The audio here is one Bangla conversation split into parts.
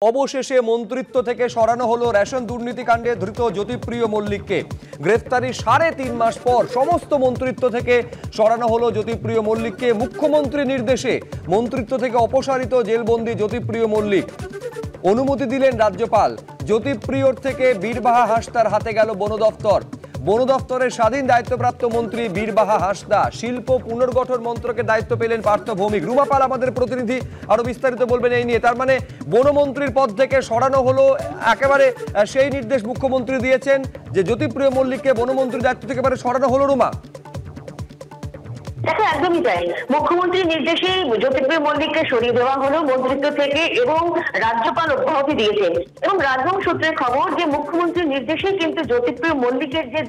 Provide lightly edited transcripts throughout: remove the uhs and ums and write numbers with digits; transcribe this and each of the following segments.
অবশেষে মন্ত্রিত্ব থেকে সরানো হলো রেশন দুর্নীতিকাণ্ডে ধৃত জ্যোতিপ্রিয় মল্লিককে। গ্রেফতারি 3.5 মাস পর সমস্ত মন্ত্রিত্ব থেকে সরানো হলো জ্যোতিপ্রিয় মল্লিককে। মুখ্যমন্ত্রীর নির্দেশে মন্ত্রিত্ব থেকে অপসারিত জেলবন্দি জ্যোতিপ্রিয় মল্লিক। অনুমতি দিলেন রাজ্যপাল। জ্যোতিপ্রিয়র থেকে বীরবাহা হাসদার হাতে গেল বন দফতর। বন দফতরের স্বাধীন দায়িত্বপ্রাপ্ত মন্ত্রী বীরবাহা হাসদা। শিল্প পুনর্গঠন মন্ত্রকের দায়িত্ব পেলেন পার্থ ভৌমিক। রুমা পাল আমাদের প্রতিনিধি আরো বিস্তারিত বলবেন এই নিয়ে। তার মানে বনমন্ত্রীর পদ থেকে সরানো হলো, একেবারে সেই নির্দেশ মুখ্যমন্ত্রী দিয়েছেন যে জ্যোতিপ্রিয় মল্লিককে বনমন্ত্রীর দায়িত্ব থেকে একেবারে সরানো হলো। রুমা, দেখো একদমই তাই। মুখ্যমন্ত্রীর নির্দেশে জ্যোতিপ্রিয় মল্লিককে সরিয়ে দেওয়া হলো মন্ত্রিত্ব থেকে এবং রাজ্যপাল অব্যাহতি দিয়েছেন। এবং রাজভবন সূত্রের খবর যে মুখ্যমন্ত্রীর নির্দেশে কিন্তু জ্যোতিপ্রিয় মল্লিকের যে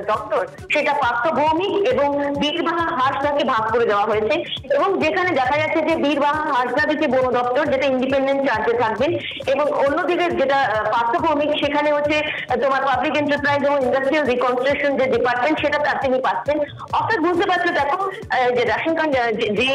দপ্তর সেটা পার্থ ভৌমিক এবং বীরবাহা হাসদাকে ভাগ করে দেওয়া হয়েছে। এবং যেখানে দেখা যাচ্ছে যে বীরবাহা হাসদা দিকে বন দপ্তর, যেটা ইন্ডিপেন্ডেন্ট চার্জে থাকবেন, এবং অন্যদিকে যেটা পার্থ ভৌমিক সেখানে হচ্ছে তোমার পাবলিক এন্টারপ্রাইজ এবং ইন্ডাস্ট্রিয়াল রিকনস্ট্রাকশন যে ডিপার্টমেন্ট সেটা তার তিনি পাচ্ছেন। অর্থাৎ বুঝতে পারছো, দেখো যে রেশন কার্ড যে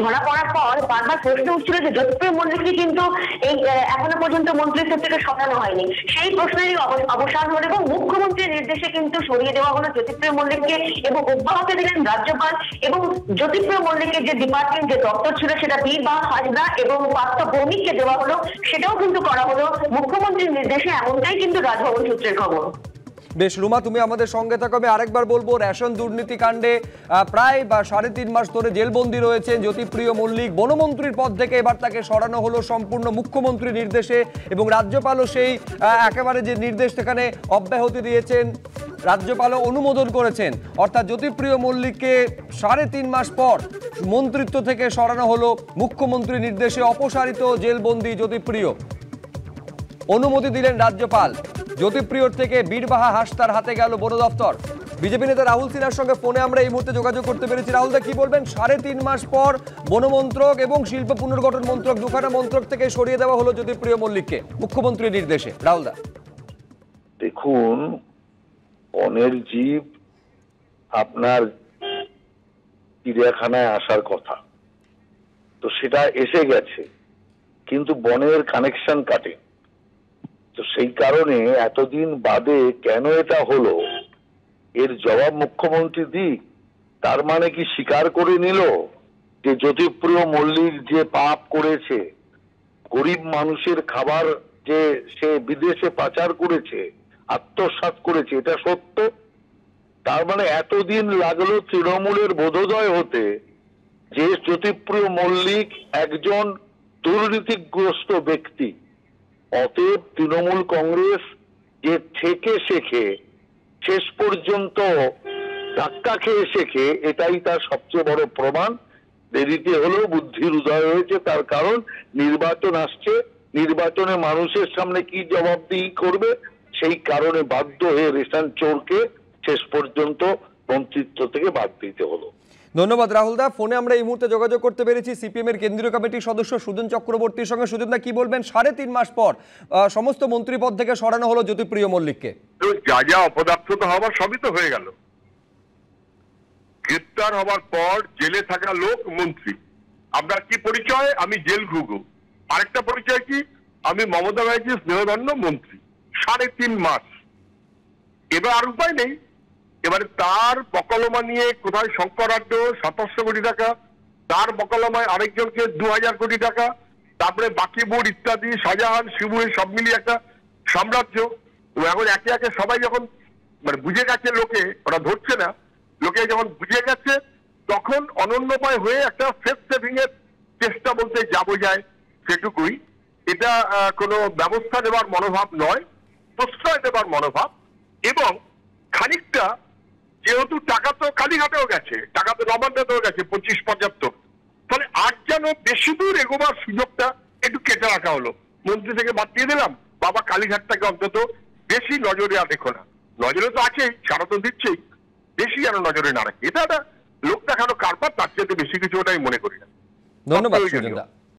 ধরা পড়ার পর বারবার প্রশ্ন উঠছিল যে জ্যোতিপ্রিয় মল্লিককে কিন্তু এই এখনো পর্যন্ত মন্ত্রিত্ব থেকে সরানো হয়নি। সেই প্রশ্নেরই অবসান হলো এবং মুখ্যমন্ত্রীর নির্দেশে কিন্তু সরিয়ে দেওয়া হলো জ্যোতিপ্রিয় মল্লিককে এবং অব্যাহতি দিলেন রাজ্যপাল। এবং জ্যোতিপ্রিয় মল্লিকের যে ডিপার্টমেন্ট যে দপ্তর ছিল সেটা বীরবাহা হাসদা এবং পার্থ ভৌমিককে দেওয়া হলো, সেটাও কিন্তু করা হলো মুখ্যমন্ত্রীর নির্দেশে। এমনটাই কিন্তু রাজভবন সূত্রের খবর। বেশ রুমা, তুমি আমাদের সঙ্গে থাকো। আমি আরেকবার বলবো, রেশন দুর্নীতি কাণ্ডে প্রায় 3.5 মাস ধরে জেলবন্দি রয়েছেন জ্যোতিপ্রিয় মল্লিক। বনমন্ত্রীর পদ থেকে এবার তাকে সরানো হলো সম্পূর্ণ মুখ্যমন্ত্রীর নির্দেশে এবং রাজ্যপালও সেই একেবারে যে নির্দেশ সেখানে অব্যাহতি দিয়েছেন, রাজ্যপালও অনুমোদন করেছেন। অর্থাৎ জ্যোতিপ্রিয় মল্লিককে 3.5 মাস পর মন্ত্রিত্ব থেকে সরানো হলো মুখ্যমন্ত্রীর নির্দেশে। অপসারিত জেলবন্দি জ্যোতিপ্রিয়। অনুমতি দিলেন রাজ্যপাল। জ্যোতিপ্রিয়র থেকে বীরবাহা হাসদার হাতে গেল বন দফতর। বিজেপি নেতা রাহুল সিনহার সঙ্গে ফোনে আমরা এই মুহূর্তে যোগাযোগ করতে পেরেছি। রাহুলদা, কি বলবেন? 3.5 মাস পর বনমন্ত্রক এবং শিল্প পুনর্গঠন মন্ত্রক, দুখানা মন্ত্রক থেকে সরিয়ে দেওয়া হলো জ্যোতিপ্রিয় মল্লিককে মুখ্যমন্ত্রীর নির্দেশে। রাহুলদা, দেখুন, বনের জীব আপনার চিড়িয়াখানায় আসার কথা, তো সেটা এসে গেছে, কিন্তু বনের কানেকশন কাটে। তো সেই কারণে এতদিন বাদে কেন এটা হলো, এর জবাব মুখ্যমন্ত্রী দিক। তার মানে কি স্বীকার করে নিল যে জ্যোতিপ্রিয় মল্লিক যে পাপ করেছে, গরিব মানুষের খাবার যে সে বিদেশে পাচার করেছে, আত্মসাৎ করেছে, এটা সত্য? তার মানে এতদিন লাগলো তৃণমূলের বোধোদয় হতে যে জ্যোতিপ্রিয় মল্লিক একজন দুর্নীতিগ্রস্ত ব্যক্তি। অতএব তৃণমূল কংগ্রেস যে থেকে শেখে, শেষ পর্যন্ত ধাক্কা খেয়ে শেখে, এটাই তার সবচেয়ে বড় প্রমাণ। দেরিতে হলেও বুদ্ধির উদয় হয়েছে, তার কারণ নির্বাচন আসছে, নির্বাচনে মানুষের সামনে কি জবাবদিহি করবে, সেই কারণে বাধ্য হয়ে রেশন চোরকে শেষ পর্যন্ত মন্ত্রিত্ব থেকে বাদ দিতে হলো। ধন্যবাদ রাহুলদা। ফোনে আমরা এই মুহূর্তে যোগাযোগ করতে পেরেছি সিপিএম এর কেন্দ্রীয় কমিটির সদস্য সুজন চক্রবর্তীর সঙ্গে। সুজনদা, কি বলবেন? 3.5 মাস পর সমস্ত মন্ত্রী পদ থেকে সরানো হলো জ্যোতিপ্রিয় মল্লিককে। যা যা অপদার্থতা হবার সবই তো হয়ে গেল। গ্রেপ্তার হবার পর জেলে থাকা লোক মন্ত্রী। আপনার কি পরিচয়? আমি জেল ঘুঘু। আরেকটা পরিচয় কি? আমি মমতা ব্যানার্জির স্নেহধন্য মন্ত্রী। 3.5 মাস। এবার আর উপায় নেই। এবারে তার বকলমা নিয়ে কোথায় শঙ্করাঢ্য 2700 কোটি টাকা, তার বকলমায় আরেকজনকে 2000 কোটি টাকা, তারপরে বাকিবুর ইত্যাদি, শাহজাহান, শিবুর, সব মিলিয়ে একটা সাম্রাজ্য। এখন একে একে সবাই যখন বুঝে গেছে, লোকে ওরা ধরছে না, লোকে যখন বুঝে গেছে, তখন অনন্যময় হয়ে একটা ফেস সেভিং এর চেষ্টা বলতে যাবো যায় সেটুকুই। এটা কোনো ব্যবস্থা নেবার মনোভাব নয়, প্রশ্রয় দেবার মনোভাব। এবং খানিকটা যেহেতু টাকা তো কালীঘাটেও গেছে, টাকা তো নবান্নতেও গেছে 25-75, তাহলে আর যেন বেশি দূর এগোবার সুযোগটা একটু কেটে রাখা হলো। মন্ত্রী থেকে বাদ দিয়ে দিলাম, বাবা কালীঘাটটাকে অন্তত বেশি নজরে আর রেখো না। নজরে তো আছেই, সারা তো দিচ্ছেই, বেশি যেন নজরে না রাখে। এটা একটা লোক দেখানো কারবার, তার চেয়ে বেশি কিছু ওটাই মনে করি না। ধন্যবাদ সুজনদা।